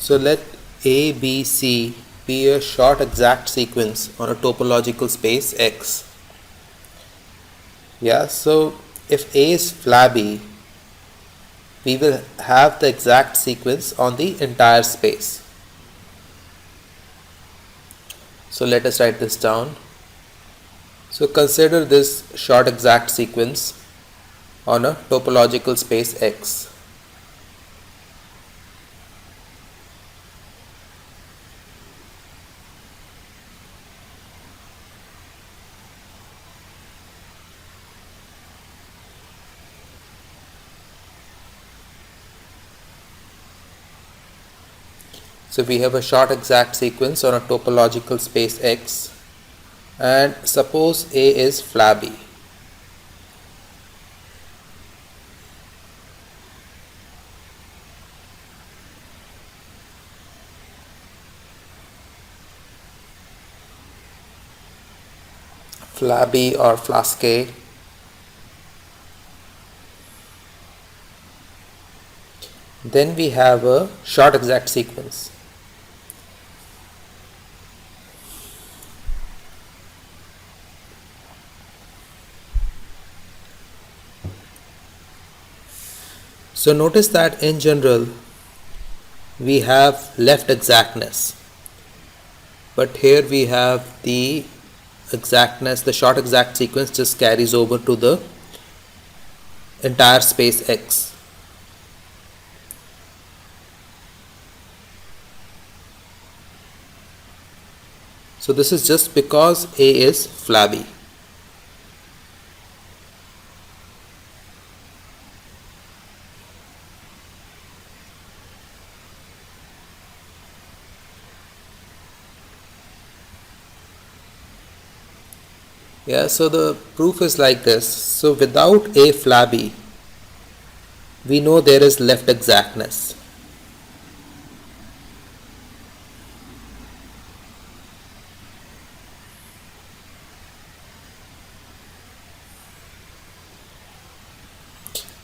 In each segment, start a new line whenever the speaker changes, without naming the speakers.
So let A, B, C be a short exact sequence on a topological space X. Yeah, so if A is flabby, we will have the exact sequence on the entire space. So let us write this down. So consider this short exact sequence on a topological space X. So we have a short exact sequence on a topological space X, and suppose A is flabby. Flabby or Flasque. Then we have a short exact sequence. So notice that in general we have left exactness, but here we have the exactness, the short exact sequence just carries over to the entire space X. So this is just because A is flabby. Yeah, so the proof is like this. So without A flabby, we know there is left exactness.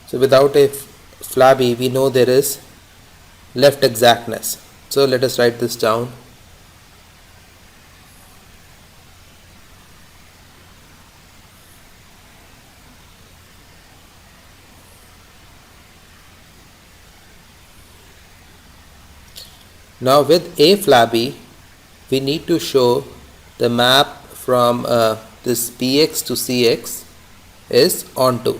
So without A flabby, we know there is left exactness. So let us write this down. Now with A flabby, we need to show the map from this Bx to Cx is onto.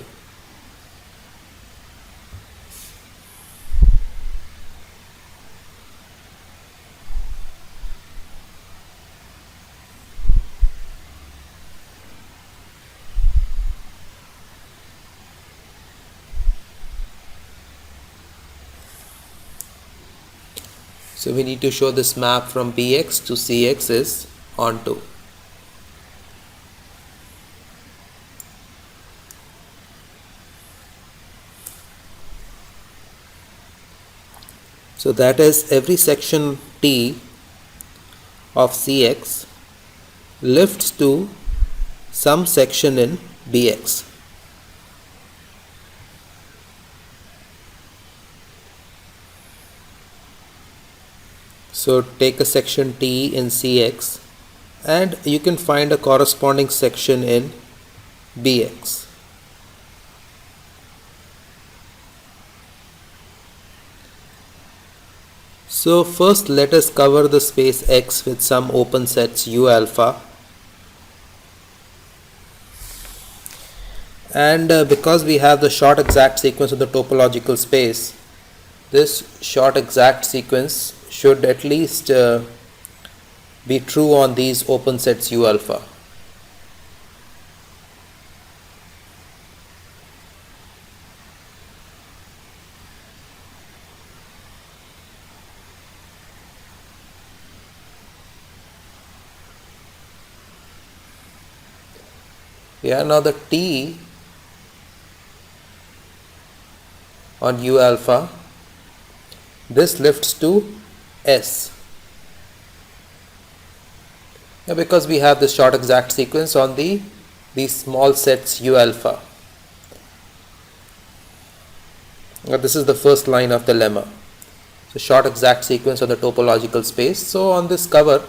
So we need to show this map from Bx to Cx is onto. So that is every section T of Cx lifts to some section in Bx. So take a section T in Cx and you can find a corresponding section in Bx. So first let us cover the space X with some open sets U alpha, and because we have the short exact sequence of the topological space, this short exact sequence should at least be true on these open sets U alpha. Yeah, now the T on U alpha, this lifts to S. Yeah, because we have the short exact sequence on these small sets U alpha. Now this is the first line of the lemma. So short exact sequence of the topological space. So on this cover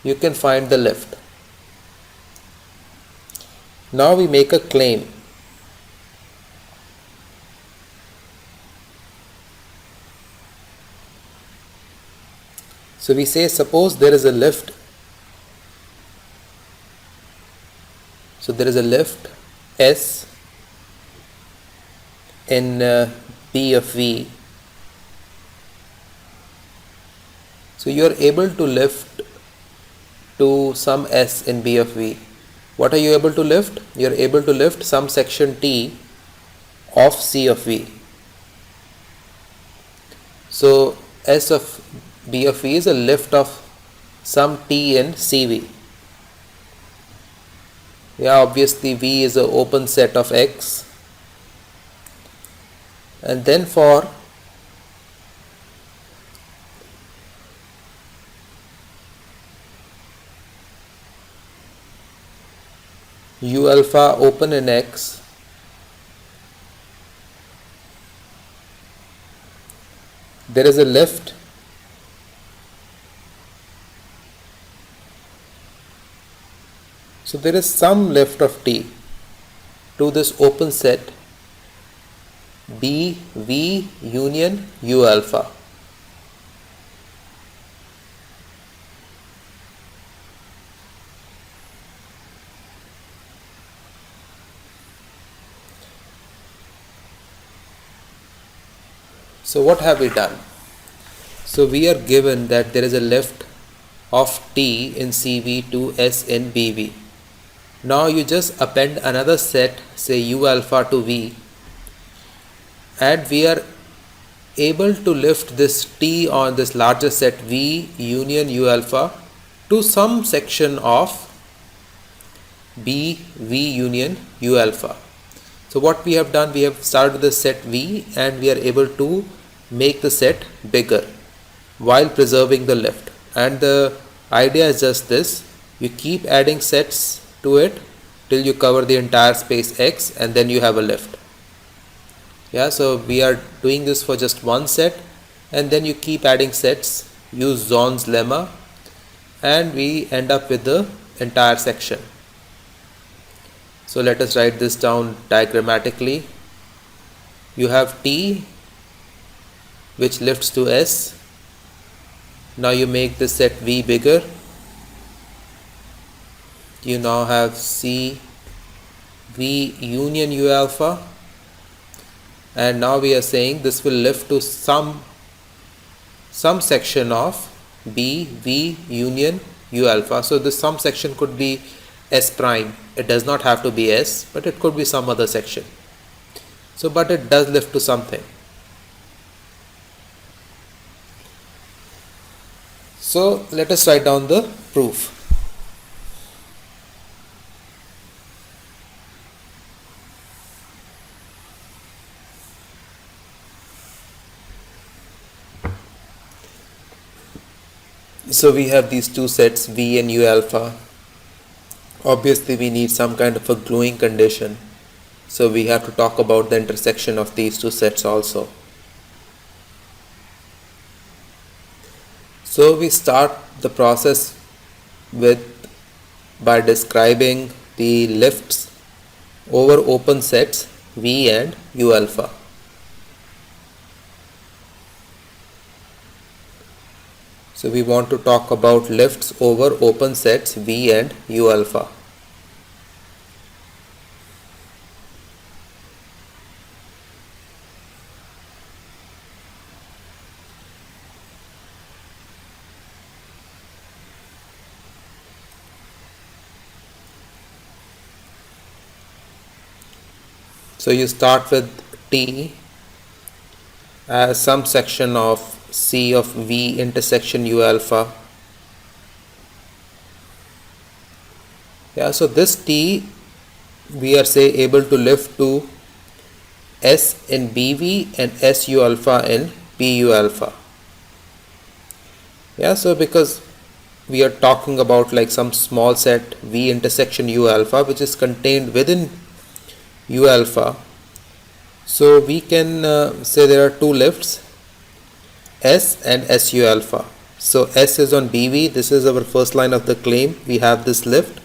you can find the lift. Now we make a claim. So we say, suppose there is a lift. So there is a lift S in B of V. So you are able to lift to some S in B of V. What are you able to lift? You are able to lift some section T of C of V. So S of B of V is a lift of some T in CV. Yeah, obviously V is an open set of X. And then for U alpha open in X, there is a lift so there is some lift of T to this open set B V union U alpha. So what have we done? So we are given that there is a lift of T in CV to S in BV. Now you just append another set, say U alpha to V, and we are able to lift this T on this larger set V union U alpha to some section of B V union U alpha. So what we have done, we have started the set V and we are able to make the set bigger while preserving the lift. And the idea is just this: you keep adding sets to it till you cover the entire space X, and then you have a lift. Yeah, so we are doing this for just one set, and then you keep adding sets, use Zorn's lemma, and we end up with the entire section. So let us write this down diagrammatically. You have T which lifts to S. Now you make the set V bigger. You now have C V union U alpha, and now we are saying this will lift to some section of B V union U alpha. So this some section could be S prime. It does not have to be S, but it could be some other section. So but it does lift to something. So let us write down the proof. So we have these two sets V and U alpha. Obviously we need some kind of a gluing condition, so we have to talk about the intersection of these two sets also. So we start the process by describing the lifts over open sets V and U alpha. So we want to talk about lifts over open sets V and U alpha. So you start with T as some section of C of V intersection U alpha. Yeah, so this T we are able to lift to S in BV and SU alpha in PU alpha. Yeah, so because we are talking about like some small set V intersection U alpha which is contained within U alpha, so we can say there are two lifts, S and SU alpha. So S is on BV, this is our first line of the claim, we have this lift,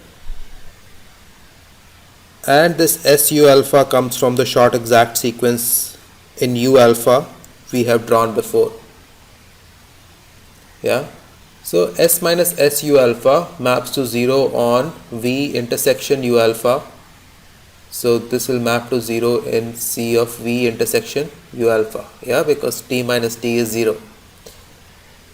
and this SU alpha comes from the short exact sequence in U alpha we have drawn before. Yeah, so S minus SU alpha maps to 0 on V intersection U alpha. So this will map to 0 in C of V intersection U alpha, yeah, because T minus T is 0.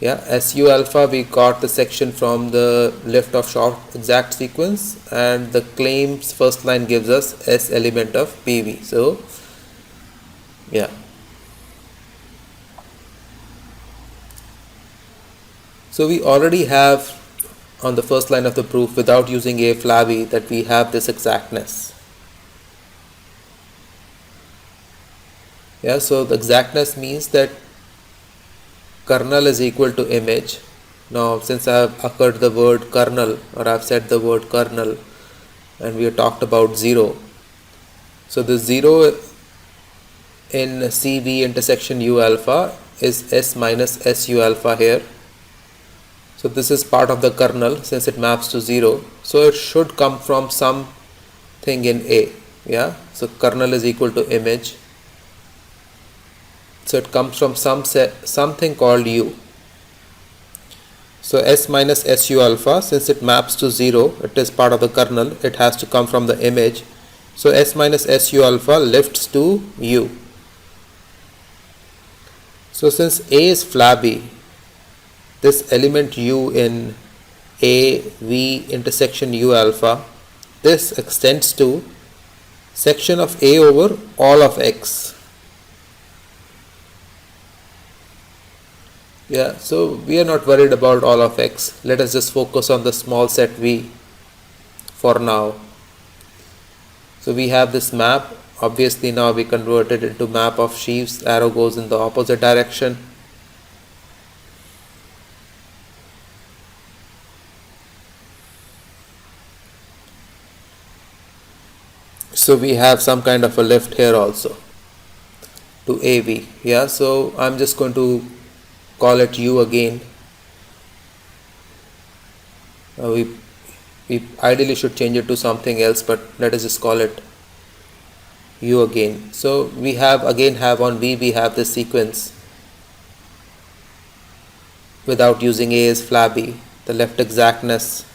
Yeah, SU alpha, we got the section from the lift of short exact sequence, and the claim's first line gives us S element of PV. So yeah, so we already have on the first line of the proof, without using a flabby, that we have this exactness. Yeah, so the exactness means that kernel is equal to image. Now since I have occurred the word kernel, or I have said the word kernel, and we have talked about 0, so the 0 in CV intersection U alpha is S minus SU alpha here. So this is part of the kernel since it maps to 0, so it should come from something in A. Yeah, so kernel is equal to image, so it comes from something called U. So S minus SU alpha, since it maps to 0, it is part of the kernel, it has to come from the image. So S minus SU alpha lifts to U. So since A is flabby, this element U in A V intersection U alpha, this extends to section of A over all of X. Yeah, so we are not worried about all of X. Let us just focus on the small set V for now. So we have this map. Obviously now we convert it into map of sheaves. Arrow goes in the opposite direction. So we have some kind of a lift here also to AV. Yeah, so I'm just going to call it U again. We ideally should change it to something else, but let us just call it U again. So we have on V, we have this sequence without using A as flabby, the left exactness.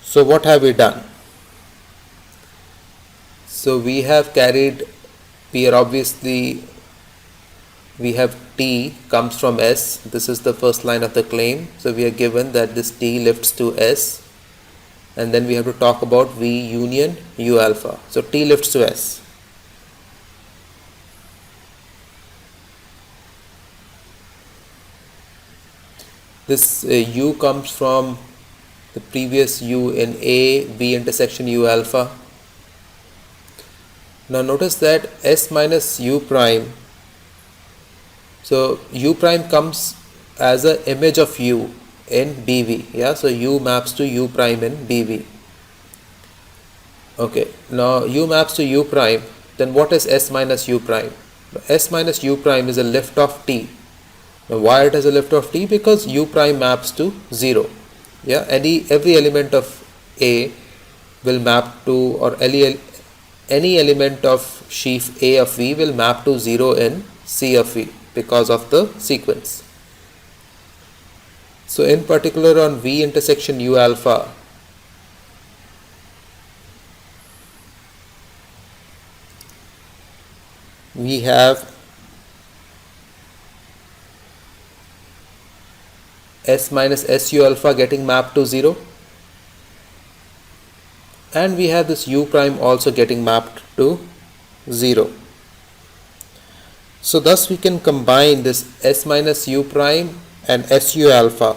So what have we done? So we have carried, we have T comes from S. This is the first line of the claim. So we are given that this T lifts to S, and then we have to talk about V union U alpha. So T lifts to S. This U comes from the previous U in A B intersection U alpha. Now notice that S minus U prime, so U prime comes as an image of U in BV. Yeah, so U maps to U prime in BV. Okay, now U maps to U prime, then what is S minus U prime? S minus U prime is a lift of T. Now why it is a lift of T? Because U prime maps to 0. Yeah, every element of A will map to, or any element of sheaf A of V will map to 0 in C of V because of the sequence. So in particular on V intersection U alpha, we have S minus SU alpha getting mapped to 0, and we have this U prime also getting mapped to 0. So thus we can combine this S minus U prime and SU alpha.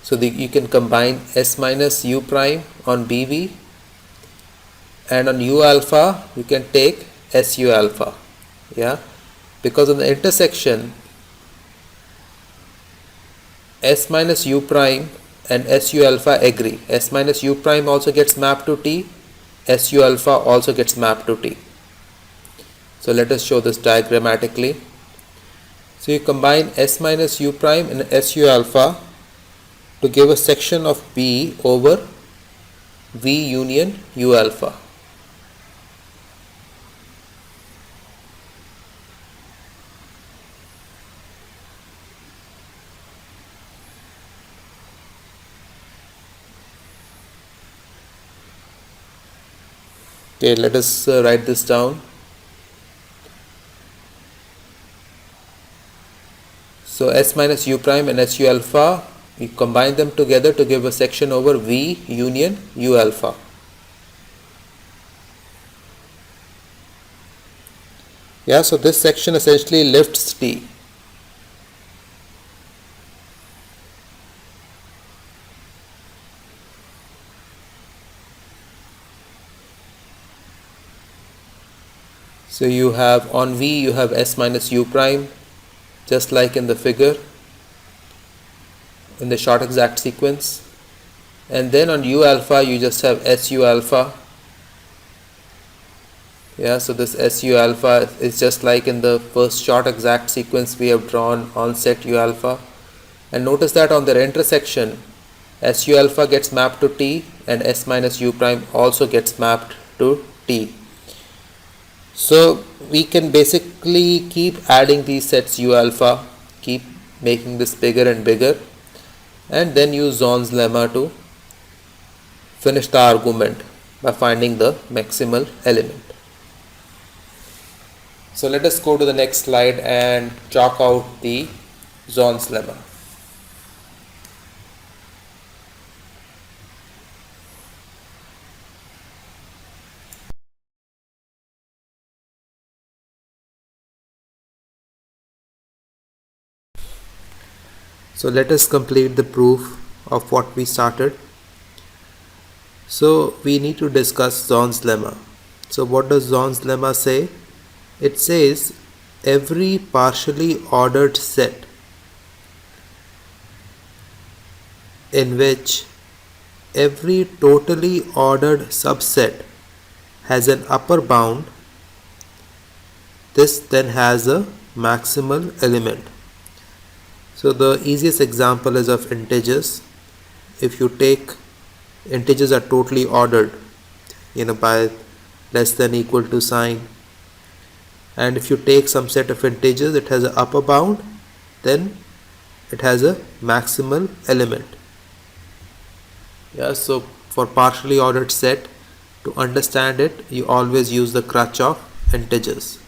So you can combine S minus U prime on BV, and on U alpha you can take SU alpha. Yeah, because on the intersection S minus U prime and SU alpha agree. S minus U prime also gets mapped to T. SU alpha also gets mapped to T. So let us show this diagrammatically. So you combine S minus U prime and SU alpha to give a section of B over V union U alpha. Okay, let us write this down. So S minus U prime and SU alpha, we combine them together to give a section over V union U alpha. Yeah, so this section essentially lifts T. So you have on V you have S minus U prime, just like in the figure in the short exact sequence, and then on U alpha you just have SU alpha. Yeah, so this SU alpha is just like in the first short exact sequence we have drawn on set U alpha, and notice that on their intersection SU alpha gets mapped to T and S minus U prime also gets mapped to T. So we can basically keep adding these sets U alpha, keep making this bigger and bigger, and then use Zorn's lemma to finish the argument by finding the maximal element. So let us go to the next slide and chalk out the Zorn's lemma. So let us complete the proof of what we started. So we need to discuss Zorn's lemma. So what does Zorn's lemma say? It says every partially ordered set in which every totally ordered subset has an upper bound, this then has a maximal element. So the easiest example is of integers. If you take integers are totally ordered, by less than equal to sign, and if you take some set of integers, it has an upper bound, then it has a maximal element. Yeah, so for partially ordered set, to understand it, you always use the crutch of integers.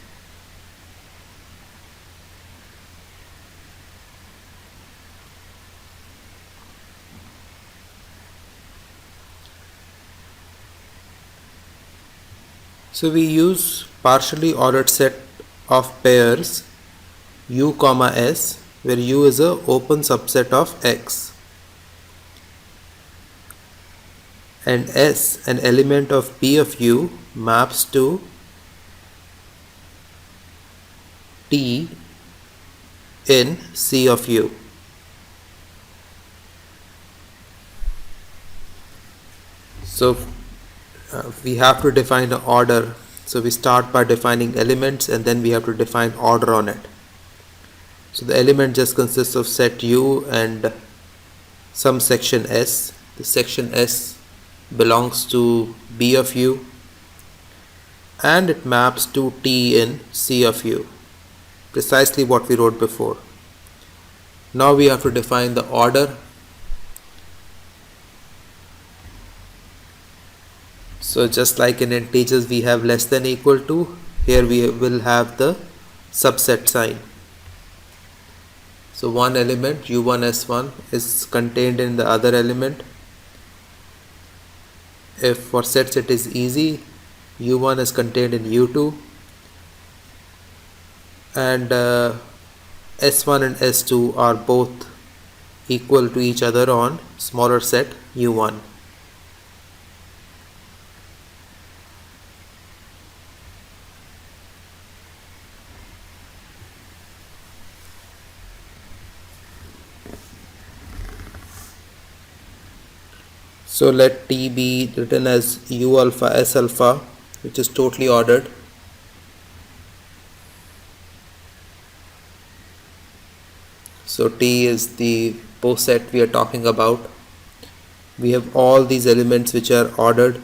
So we use partially ordered set of pairs U comma S, where U is a open subset of X, and S, an element of P of U, maps to T in C of U. So we have to define the order. So we start by defining elements and then we have to define order on it. So the element just consists of set U and some section S. The section S belongs to B of U and it maps to T in C of U, precisely what we wrote before. Now we have to define the order. So just like in integers we have less than equal to, here we will have the subset sign. So one element U1S1 is contained in the other element. If for sets it is easy, U1 is contained in U2 and S1 and S2 are both equal to each other on smaller set U1. So let T be written as U alpha S alpha, which is totally ordered. So T is the poset we are talking about. We have all these elements which are ordered.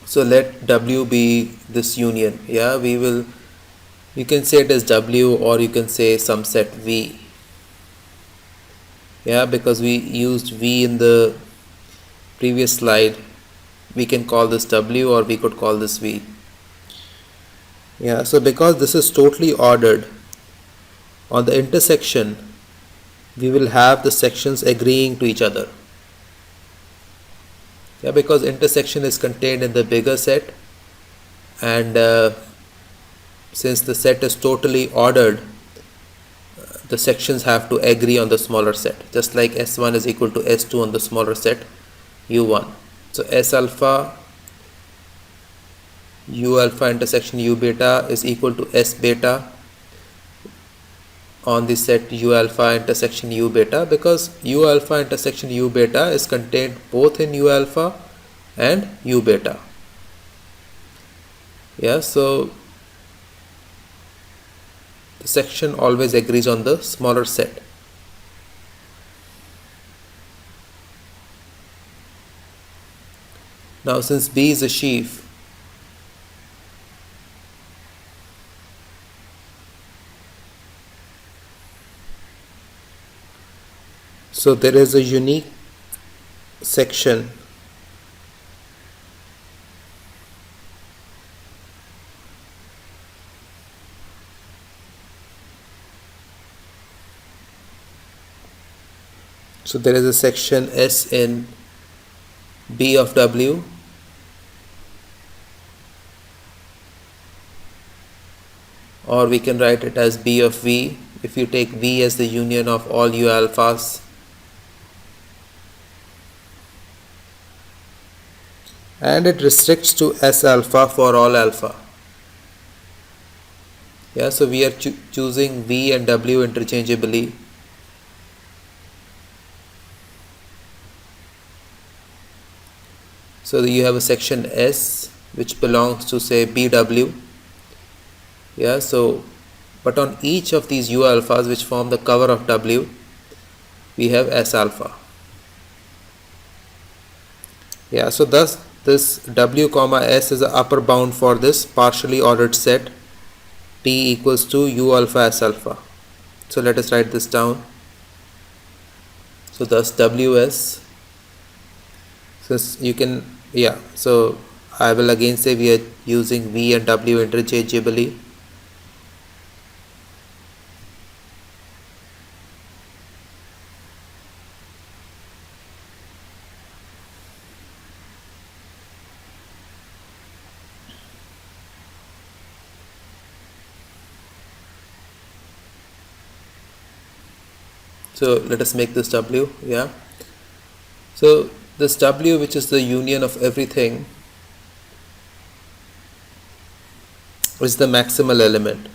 So let W be this union. Yeah, you can say it as W, or you can say some set V. Yeah, because we used V in the previous slide, we can call this W, or we could call this V. Yeah, so because this is totally ordered, on the intersection we will have the sections agreeing to each other. Yeah, because intersection is contained in the bigger set, and since the set is totally ordered, the sections have to agree on the smaller set, just like S1 is equal to S2 on the smaller set U1. So S alpha U alpha intersection U beta is equal to S beta on the set U alpha intersection U beta, because U alpha intersection U beta is contained both in U alpha and U beta. Yeah, so the section always agrees on the smaller set. Now since B is a sheaf, so there is a unique section so there is a section S in B of W, or we can write it as B of V if you take V as the union of all U alphas, and it restricts to S alpha for all alpha. Yeah, so we are choosing V and W interchangeably. So you have a section S which belongs to, say, BW. Yeah, so but on each of these U alphas which form the cover of W, we have S alpha. Yeah, so thus this W comma S is the upper bound for this partially ordered set T equals to U alpha S alpha. So let us write this down. So thus WS, since you can, yeah, so I will again say we are using V and W interchangeably. So let us make this W. Yeah, so this W, which is the union of everything, is the maximal element.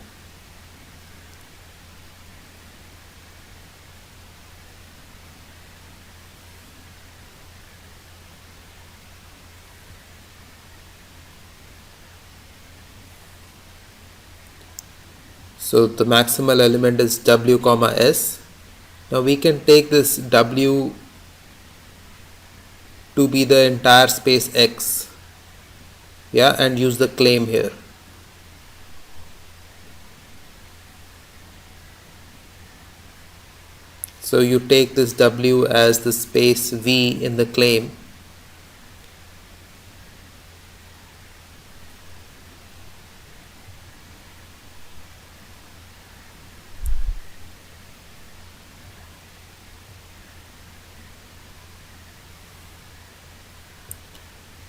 So the maximal element is W comma S. Now we can take this W to be the entire space X, yeah, and use the claim here. So you take this W as the space V in the claim,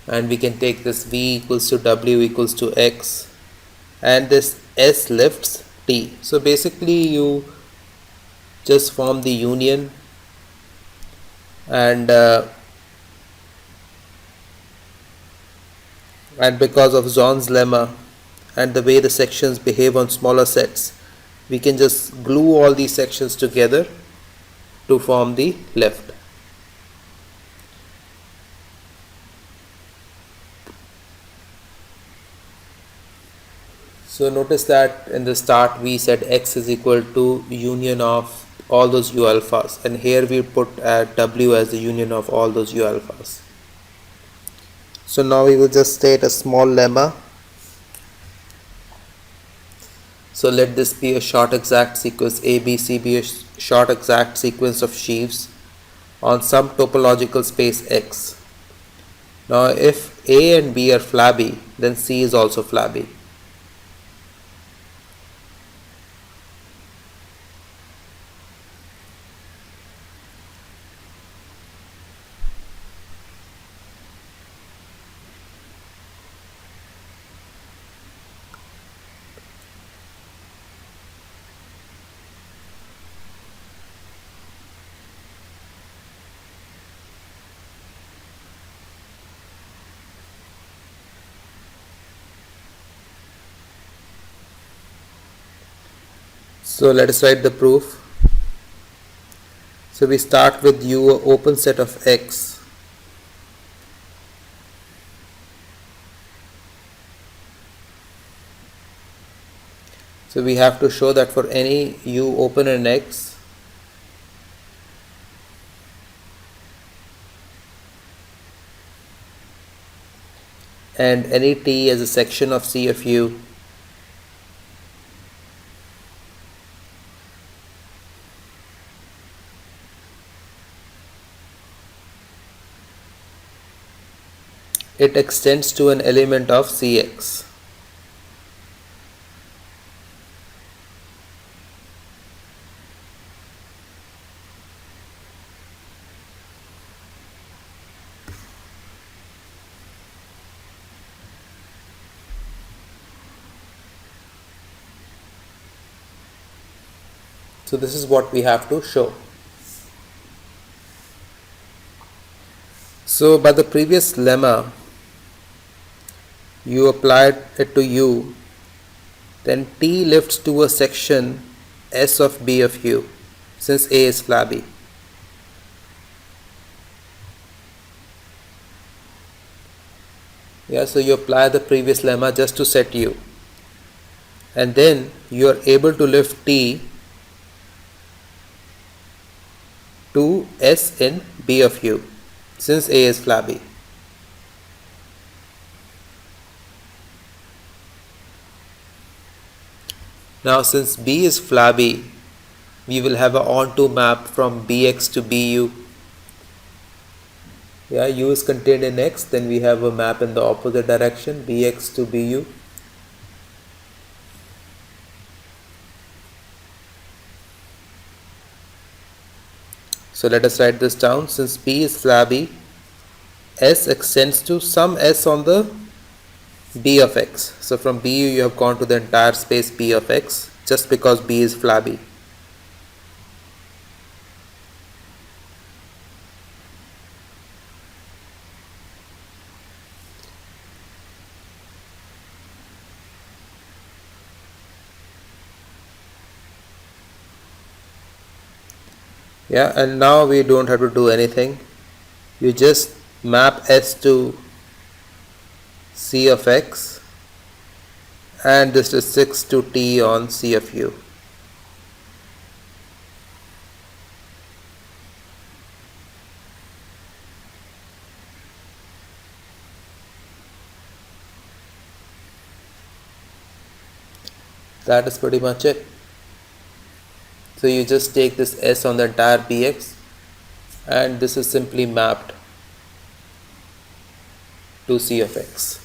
and we can take this V equals to W equals to X, and this S lifts T. So basically you just form the union, and And because of Zorn's lemma and the way the sections behave on smaller sets, we can just glue all these sections together to form the lift. So notice that in the start we said x is equal to union of all those u alphas, and here we put w as the union of all those u alphas. So now we will just state a small lemma. So let this be a short exact sequence, ABC be a short exact sequence of sheaves on some topological space X. Now if A and B are flabby, then C is also flabby. So let us write the proof. So we start with U open set of X. So we have to show that for any U open in X, and any T as a section of C of U, it extends to an element of Cx. So this is what we have to show. So by the previous lemma, you applied it to U, then T lifts to a section S of B of U, since A is flabby. Yeah, so you apply the previous lemma just to set U, and then you are able to lift T to S in B of U, since A is flabby. Now since B is flabby, we will have an onto map from Bx to Bu. Yeah, U is contained in X, then we have a map in the opposite direction, Bx to Bu. So let us write this down. Since B is flabby, S extends to some S on the B of X. So from Bu you have gone to the entire space B of X, just because B is flabby. Yeah, and now we don't have to do anything. You just map S to C of X, and this is 6 to T on C of U. That is pretty much it. So you just take this S on the entire Bx, and this is simply mapped to C of X.